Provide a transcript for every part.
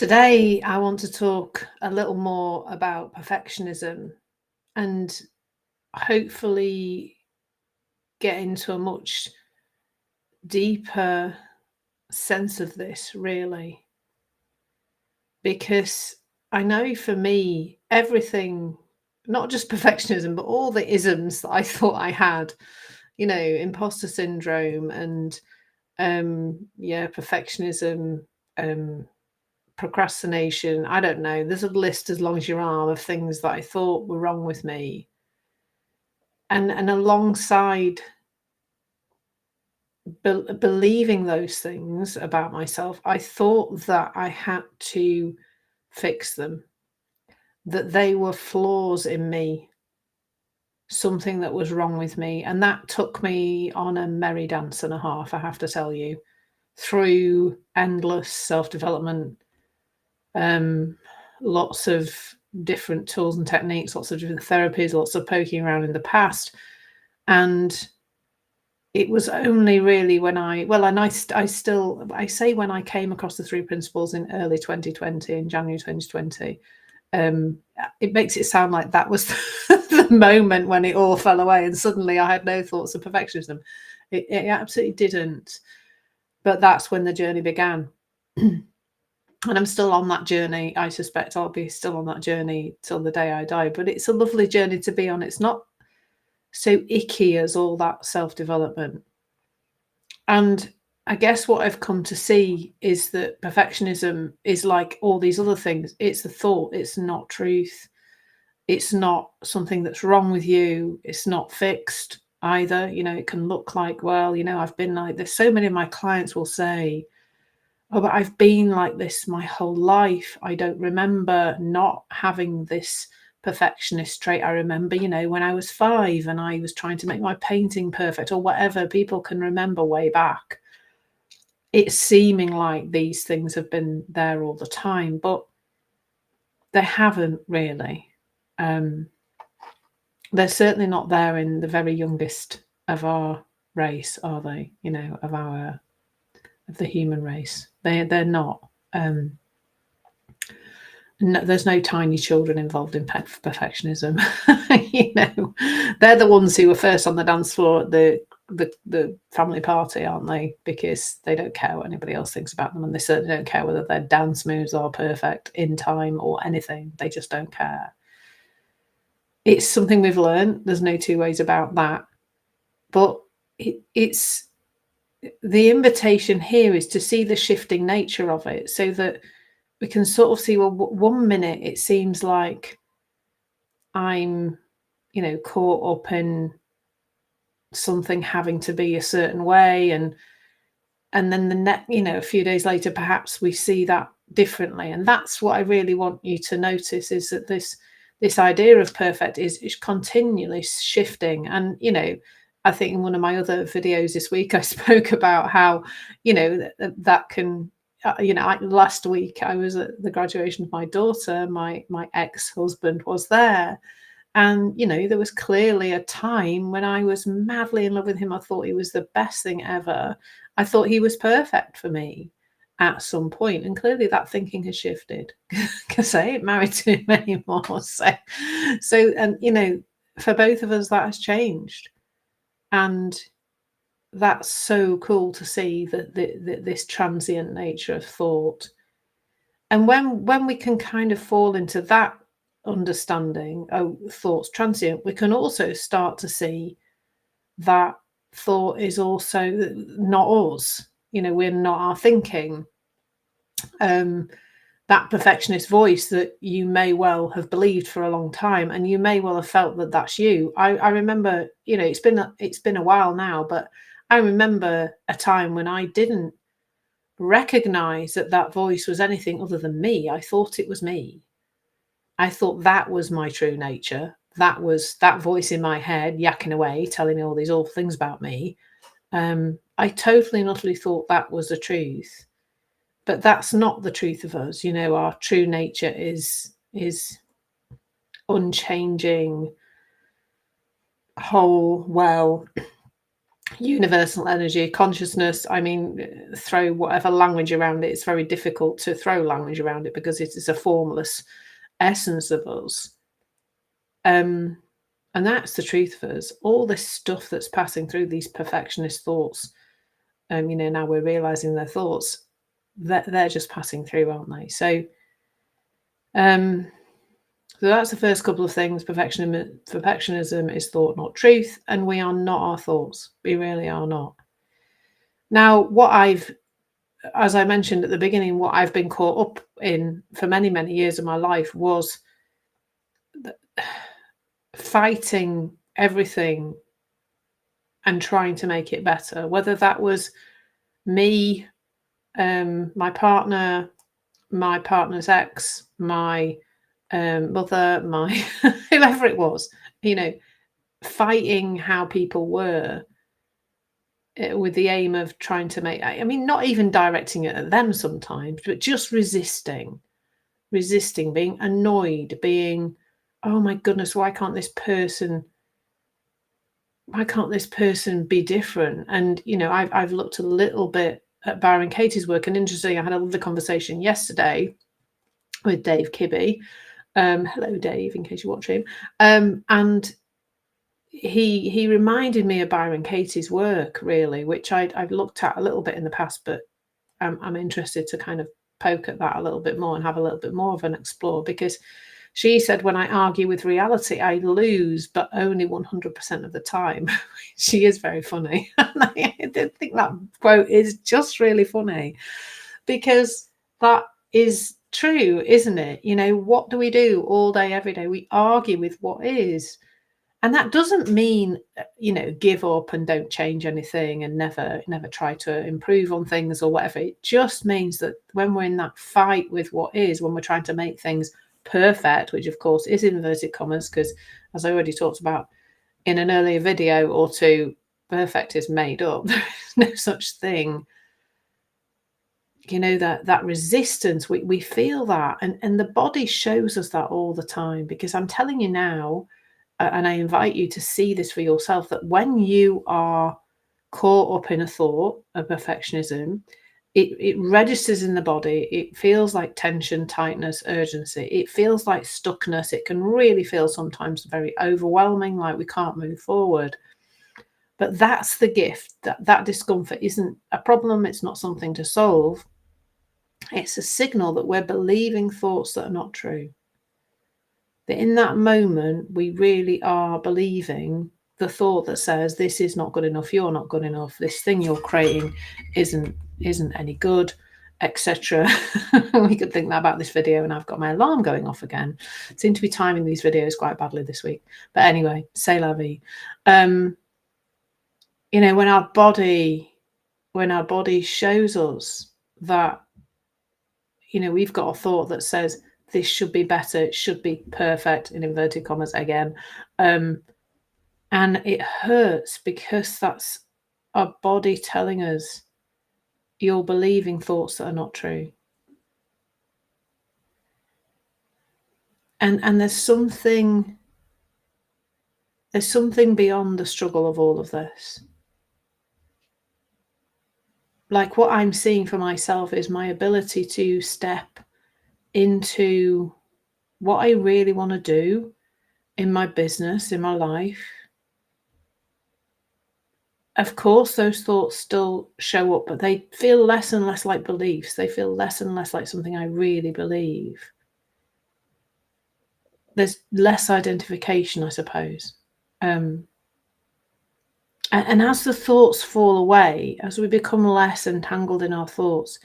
Today, I want to talk a little more about perfectionism and hopefully get into a much deeper sense of this, really. Because I know for me, everything, not just perfectionism, but all the isms that I thought I had, imposter syndrome and yeah, perfectionism, um, procrastination, I don't know. There's a list as long as your arm of things that I thought were wrong with me. And alongside believing those things about myself, I thought that I had to fix them, that they were flaws in me, something that was wrong with me. And that took me on a merry dance and a half, I have to tell you, through endless self-development, um, lots of different tools and techniques, lots of different therapies, lots of poking around in the past. And it was only really when I say when I came across the three principles in early 2020, in January 2020, it makes it sound like that was the moment when it all fell away and suddenly I had no thoughts of perfectionism. It absolutely didn't. But that's when the journey began. And I'm still on that journey. I suspect I'll be still on that journey till the day I die. But it's a lovely journey to be on. It's not so icky as all that self-development. And I guess what I've come to see is that perfectionism is like all these other things. It's a thought, it's not truth. It's not something that's wrong with you. It's not fixed either. It can look like, well, I've been like this. So many of my clients will say, oh, but I've been like this my whole life. I don't remember not having this perfectionist trait. I remember, when I was 5 and I was trying to make my painting perfect or whatever people can remember way back. It's seeming like these things have been there all the time, but they haven't really. They're certainly not there in the very youngest of our race, are they? Of the human race. They're not. No, there's no tiny children involved in perfectionism. They're the ones who were first on the dance floor at the family party, aren't they? Because they don't care what anybody else thinks about them, and they certainly don't care whether their dance moves are perfect in time or anything. They just don't care. It's something we've learned. There's no two ways about that. But it's the invitation here is to see the shifting nature of it, so that we can sort of see, well, one minute it seems like I'm, caught up in something having to be a certain way, and then a few days later, perhaps we see that differently. And that's what I really want you to notice, is that this idea of perfect is continually shifting. And I think in one of my other videos this week, I spoke about how that can. Last week I was at the graduation of my daughter. My ex-husband was there, and there was clearly a time when I was madly in love with him. I thought he was the best thing ever. I thought he was perfect for me at some point, and clearly that thinking has shifted because I ain't married to him anymore. So, and for both of us, that has changed, and that's so cool to see that this transient nature of thought. And when we can kind of fall into that understanding, oh, thought's transient, we can also start to see that thought is also not us. We're not our thinking. That perfectionist voice that you may well have believed for a long time, and you may well have felt that that's you. I remember, it's been a while now, but I remember a time when I didn't recognize that voice was anything other than me. I thought it was me. I thought that was my true nature. That was that voice in my head yakking away, telling me all these awful things about me. I totally and utterly thought that was the truth. But that's not the truth of us. Our true nature is unchanging, whole, well, universal energy, consciousness. I mean, throw whatever language around it. It's very difficult to throw language around it because it is a formless essence of us. And that's the truth of us. All this stuff that's passing through these perfectionist thoughts, now we're realizing their thoughts, that they're just passing through, aren't they? So that's the first couple of things. Perfectionism is thought, not truth, and we are not our thoughts. We really are not. Now, as I mentioned at the beginning, what I've been caught up in for many, many years of my life was fighting everything and trying to make it better, whether that was me, my partner, my partner's ex, my mother, my whoever it was, fighting how people were with the aim of trying to make, I mean, not even directing it at them sometimes, but just resisting, being annoyed, being, oh my goodness, why can't this person be different? And, I've looked a little bit at Byron Katie's work, and interesting, I had a lovely conversation yesterday with Dave Kibbe. Hello, Dave, in case you're watching. And he reminded me of Byron Katie's work, really, which I've looked at a little bit in the past, but I'm interested to kind of poke at that a little bit more and have a little bit more of an explore, because she said, when I argue with reality, I lose, but only 100% of the time. She is very funny. I did think that quote is just really funny, because that is true, isn't it? What do we do all day, every day? We argue with what is. And that doesn't mean, give up and don't change anything and never try to improve on things or whatever. It just means that when we're in that fight with what is, when we're trying to make things perfect, which of course is inverted commas, because as I already talked about in an earlier video or two, perfect is made up. There is no such thing. That resistance, we feel that, and the body shows us that all the time, because I'm telling you now, and I invite you to see this for yourself, that when you are caught up in a thought of perfectionism, it registers in the body. It feels like tension, tightness, urgency. It feels like stuckness. It can really feel sometimes very overwhelming, like we can't move forward. But that's the gift. That discomfort isn't a problem. It's not something to solve. It's a signal that we're believing thoughts that are not true. That in that moment, we really are believing the thought that says, this is not good enough, you're not good enough, this thing you're creating isn't any good, etc. We could think that about this video, and I've got my alarm going off again. I seem to be timing these videos quite badly this week. But anyway, c'est la vie. When our body shows us that, we've got a thought that says, this should be better, it should be perfect, in inverted commas again. And it hurts, because that's our body telling us, you're believing thoughts that are not true. And there's something beyond the struggle of all of this. Like, what I'm seeing for myself is my ability to step into what I really want to do in my business, in my life. Of course, those thoughts still show up, but they feel less and less like beliefs. They feel less and less like something I really believe. There's less identification, I suppose. And as the thoughts fall away, as we become less entangled in our thoughts,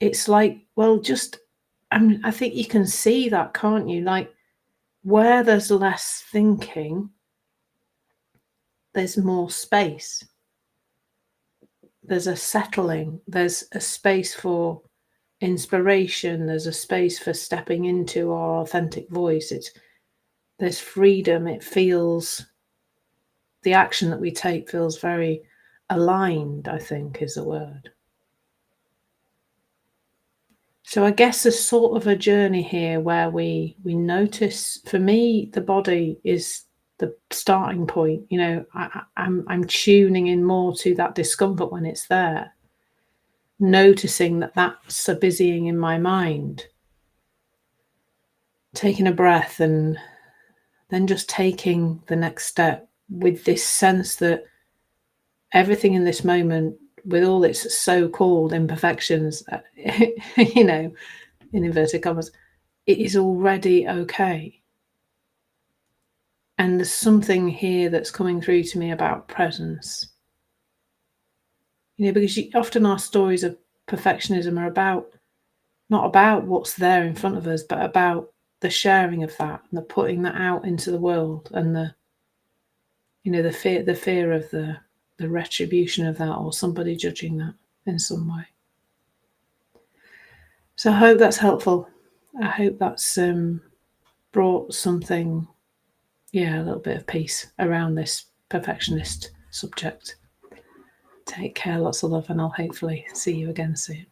it's like, well, I think you can see that, can't you? Like, where there's less thinking, there's more space. There's a settling. There's a space for inspiration. There's a space for stepping into our authentic voice. There's freedom. It feels, the action that we take feels very aligned, I think is the word. So I guess there's sort of a journey here where we notice, for me, the body is the starting point. You know, I'm tuning in more to that discomfort when it's there, noticing that that's a busying in my mind, taking a breath, and then just taking the next step with this sense that everything in this moment, with all its so-called imperfections, you know, in inverted commas, it is already okay. And there's something here that's coming through to me about presence. You know, because often our stories of perfectionism are about, not about what's there in front of us, but about the sharing of that and the putting that out into the world, and the, you know, the fear of the retribution of that, or somebody judging that in some way. So I hope that's helpful. I hope that's brought something, a little bit of peace around this perfectionist subject. Take care, lots of love, and I'll hopefully see you again soon.